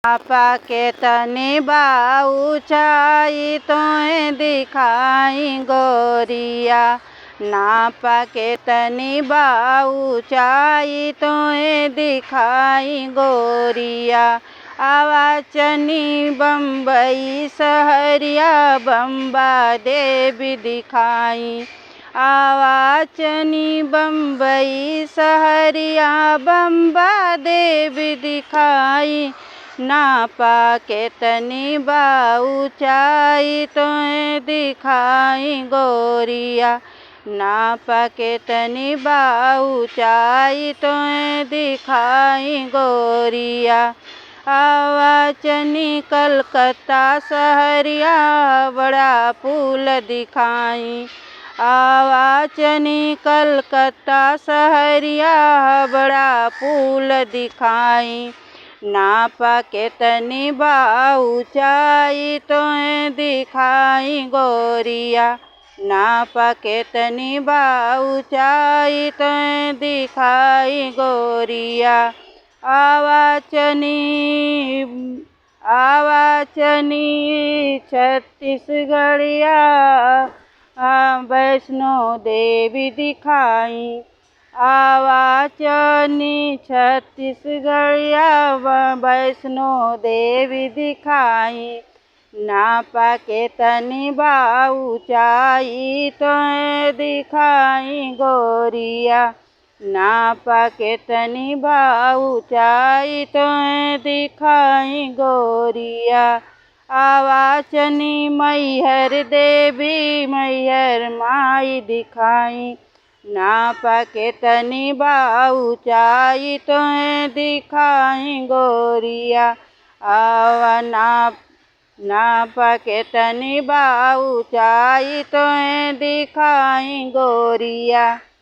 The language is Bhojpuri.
आपा के तनी बा ऊंचाई तोय दिखाई गोरिया। नापा के तनी बा ऊंचाई तोय दिखाई गोरिया। आवा चनी बम्बई सहरिया बम्बा देवी दिखाई। आवा चनी बम्बई सहरिया बम्बा देवी दिखाई। नापा के तनी बा ऊंचाई तोय दिखाई गोरिया। नापा के तनी बा ऊंचाई तोय दिखाई गोरिया। आवा चनी कलकत्ता सहरिया बड़ा पुल दिखाई। आवा चनी कलकत्ता सहरिया बड़ा पुल दिखाई। नापा के तनी बा ऊंचाई तोय दिखाई गोरिया। नापा के तनी बा ऊंचाई तोय दिखाई गोरिया। आवा चनी छत्तीसगढ़िया वैष्णो देवी दिखाई। आवा चनी छत्तीसगढ़िया वैष्णो देवी दिखाई। नापा के तनी बा ऊंचाई तोय दिखाई गोरिया। नापा के तनी बा ऊंचाई तोय दिखाई गोरिया। आवा चनी मैहर देवी मैहर माई दिखाई। नापा के तनी बा ऊंचाई तोय दिखाई गोरिया। आवा नापा के तनी बा ऊंचाई तोय दिखाई गोरिया।